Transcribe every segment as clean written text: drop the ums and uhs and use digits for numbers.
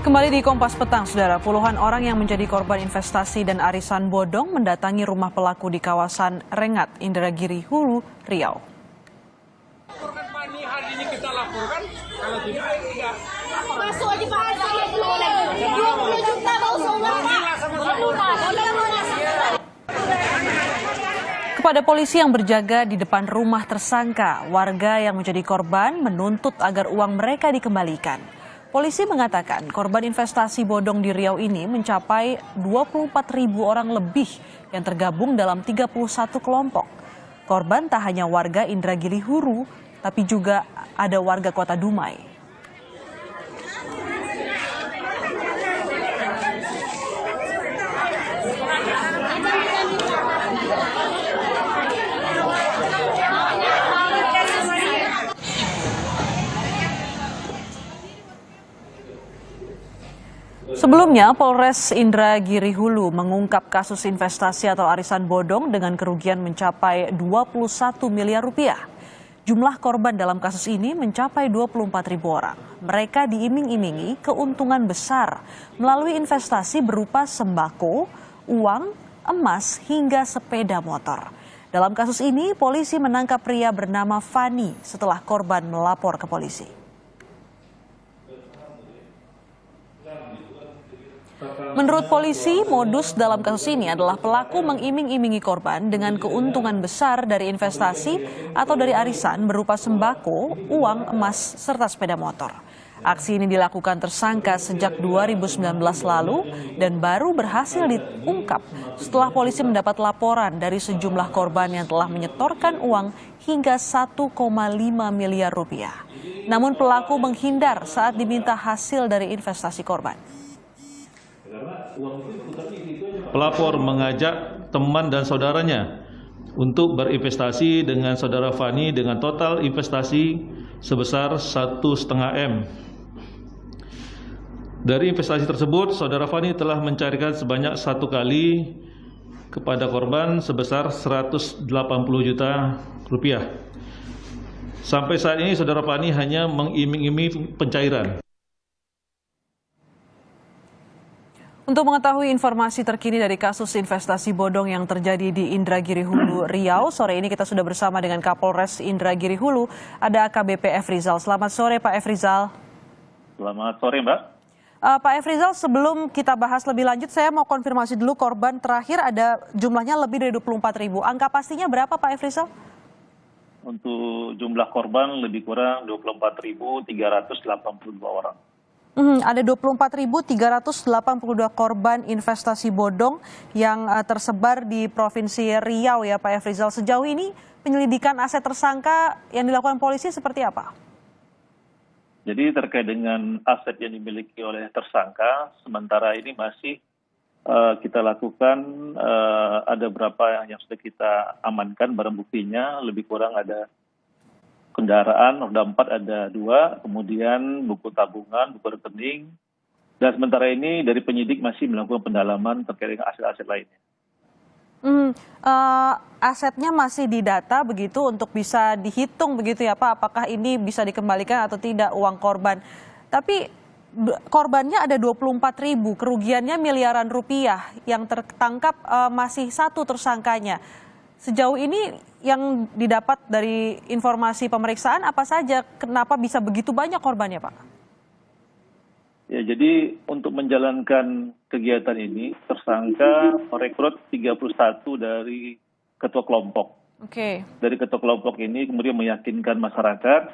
Kembali di Kompas Petang, Saudara, puluhan orang yang menjadi korban investasi dan arisan bodong mendatangi rumah pelaku di kawasan Rengat, Indragiri Hulu, Riau. Korban Fani hari ini kita laporkan, kalau tidak, tidak. Masuk aja Pak, saya belum lagi. 20 juta mau semua Pak. Kepada polisi yang berjaga di depan rumah tersangka, warga yang menjadi korban menuntut agar uang mereka dikembalikan. Polisi mengatakan korban investasi bodong di Riau ini mencapai 24.000 orang lebih yang tergabung dalam 31 kelompok. Korban tak hanya warga Indragiri Hulu, tapi juga ada warga Kota Dumai. Sebelumnya, Polres Indragiri Hulu mengungkap kasus investasi atau arisan bodong dengan kerugian mencapai 21 miliar rupiah. Jumlah korban dalam kasus ini mencapai 24.000 orang. Mereka diiming-imingi keuntungan besar melalui investasi berupa sembako, uang, emas, hingga sepeda motor. Dalam kasus ini, polisi menangkap pria bernama Fani setelah korban melapor ke polisi. Menurut polisi, modus dalam kasus ini adalah pelaku mengiming-imingi korban dengan keuntungan besar dari investasi atau dari arisan berupa sembako, uang, emas, serta sepeda motor. Aksi ini dilakukan tersangka sejak 2019 lalu dan baru berhasil diungkap setelah polisi mendapat laporan dari sejumlah korban yang telah menyetorkan uang hingga 1,5 miliar rupiah. Namun pelaku menghindar saat diminta hasil dari investasi korban. Pelapor mengajak teman dan saudaranya untuk berinvestasi dengan saudara Fani dengan total investasi sebesar 1,5 M. Dari investasi tersebut, saudara Fani telah mencairkan sebanyak 1 kali kepada korban sebesar 180 juta rupiah. Sampai saat ini saudara Fani hanya mengiming-imingi pencairan. Untuk mengetahui informasi terkini dari kasus investasi bodong yang terjadi di Indragiri Hulu, Riau, sore ini kita sudah bersama dengan Kapolres Indragiri Hulu, ada AKBP F. Rizal. Selamat sore Pak F. Rizal. Selamat sore Mbak. Pak F. Rizal, sebelum kita bahas lebih lanjut, saya mau konfirmasi dulu korban terakhir ada jumlahnya lebih dari 24.000. Angka pastinya berapa Pak F. Rizal? Untuk jumlah korban lebih kurang 24.382 orang. Ada 24.382 korban investasi bodong yang tersebar di Provinsi Riau ya Pak F. Rizal. Sejauh ini penyelidikan aset tersangka yang dilakukan polisi seperti apa? Jadi terkait dengan aset yang dimiliki oleh tersangka, sementara ini masih kita lakukan ada berapa yang sudah kita amankan barang buktinya, lebih kurang ada kendaraan, roda 4 ada 2, kemudian buku tabungan, buku rekening, dan sementara ini dari penyidik masih melakukan pendalaman terkait dengan aset-aset lainnya. Asetnya masih didata begitu untuk bisa dihitung begitu ya Pak, apakah ini bisa dikembalikan atau tidak uang korban. Tapi korbannya ada 24.000, kerugiannya miliaran rupiah, yang tertangkap masih 1 tersangkanya. Sejauh ini yang didapat dari informasi pemeriksaan apa saja? Kenapa bisa begitu banyak korbannya, Pak? Ya, jadi untuk menjalankan kegiatan ini, tersangka merekrut 31 dari ketua kelompok. Oke. Dari ketua kelompok ini kemudian meyakinkan masyarakat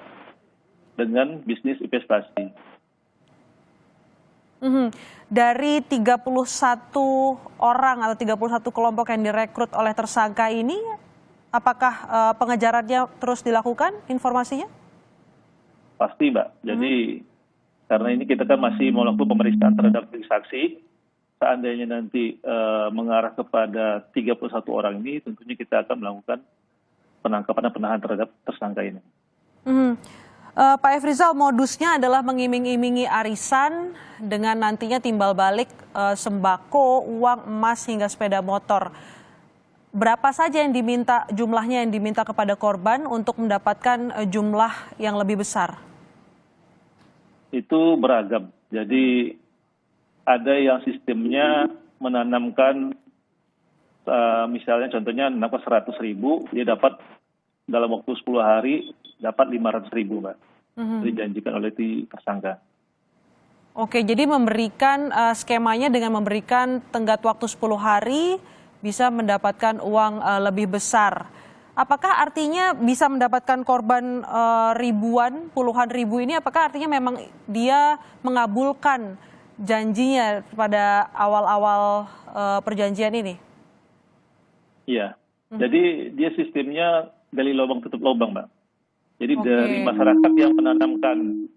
dengan bisnis investasi. Dari 31 orang atau 31 kelompok yang direkrut oleh tersangka ini, apakah pengejarannya terus dilakukan informasinya? Pasti Mbak, jadi karena ini kita kan masih melakukan pemeriksaan terhadap saksi, seandainya nanti mengarah kepada 31 orang ini, tentunya kita akan melakukan penangkapan dan penahanan terhadap tersangka ini. Pak F. Rizal, modusnya adalah mengiming-imingi arisan dengan nantinya timbal balik sembako, uang, emas, hingga sepeda motor. Berapa saja yang diminta, jumlahnya yang diminta kepada korban untuk mendapatkan jumlah yang lebih besar? Itu beragam. Jadi ada yang sistemnya menanamkan, misalnya contohnya menanamkan 100.000, dia dapat dalam waktu 10 hari dapat 500.000, Mbak. Dijanjikan oleh tersangka. Oke, jadi memberikan skemanya dengan memberikan tenggat waktu 10 hari bisa mendapatkan uang lebih besar. Apakah artinya bisa mendapatkan korban ribuan, puluhan ribu ini, apakah artinya memang dia mengabulkan janjinya pada awal-awal perjanjian ini? Iya, jadi dia sistemnya gali lubang tutup lubang, Mbak. Jadi dari masyarakat yang menanamkan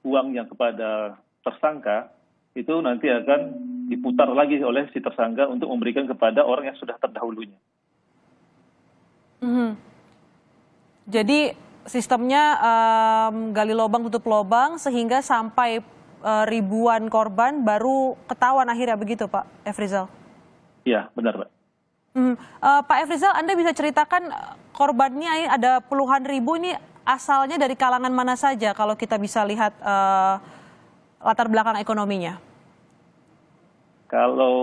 uang yang kepada tersangka, itu nanti akan diputar lagi oleh si tersangka untuk memberikan kepada orang yang sudah terdahulunya. Jadi sistemnya gali lubang tutup lubang sehingga sampai ribuan korban baru ketahuan akhirnya, begitu Pak Efrizal? Iya, benar, Pak. Pak Efrizal, Anda bisa ceritakan korbannya ada puluhan ribu, ini asalnya dari kalangan mana saja kalau kita bisa lihat latar belakang ekonominya? Kalau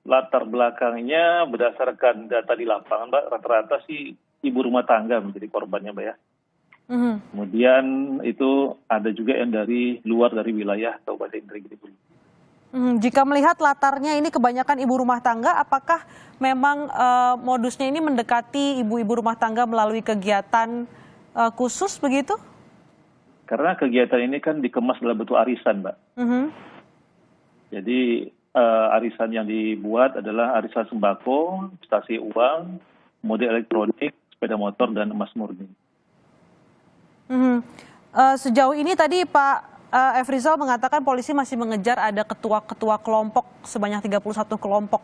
latar belakangnya berdasarkan data di lapangan, Mbak, rata-rata sih ibu rumah tangga menjadi korbannya, Mbak ya. Kemudian itu ada juga yang dari luar dari wilayah Kabupaten Indragiri. Jika melihat latarnya ini kebanyakan ibu rumah tangga, apakah memang modusnya ini mendekati ibu-ibu rumah tangga melalui kegiatan khusus begitu? Karena kegiatan ini kan dikemas dalam bentuk arisan, Mbak. Jadi arisan yang dibuat adalah arisan sembako, investasi uang, model elektronik, sepeda motor, dan emas murni. Sejauh ini tadi Pak Efrizal mengatakan polisi masih mengejar ada ketua-ketua kelompok sebanyak 31 kelompok.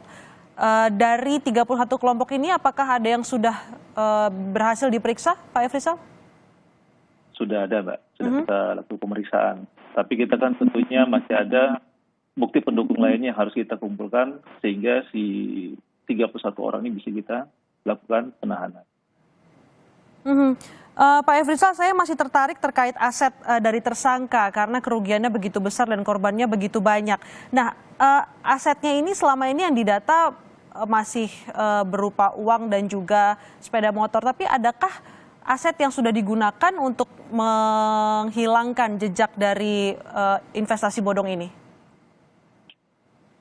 Dari 31 kelompok ini apakah ada yang sudah berhasil diperiksa, Pak Efrizal? Sudah ada, Mbak. Sudah kita lakukan pemeriksaan. Tapi kita kan tentunya masih ada bukti pendukung lainnya yang harus kita kumpulkan sehingga si 31 orang ini bisa kita lakukan penahanan. Pak Efrizal, saya masih tertarik terkait aset dari tersangka karena kerugiannya begitu besar dan korbannya begitu banyak. Nah, asetnya ini selama ini yang didata masih berupa uang dan juga sepeda motor. Tapi adakah aset yang sudah digunakan untuk menghilangkan jejak dari investasi bodong ini?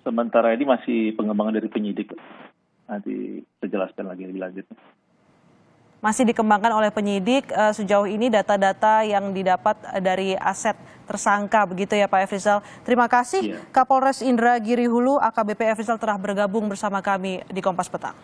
Sementara ini masih pengembangan dari penyidik. Nanti saya jelaskan lagi lebih lanjut. Masih dikembangkan oleh penyidik, sejauh ini data-data yang didapat dari aset tersangka, begitu ya Pak Efrizal. Terima kasih Kapolres Indragiri Hulu AKBP Efrizal telah bergabung bersama kami di Kompas Petang.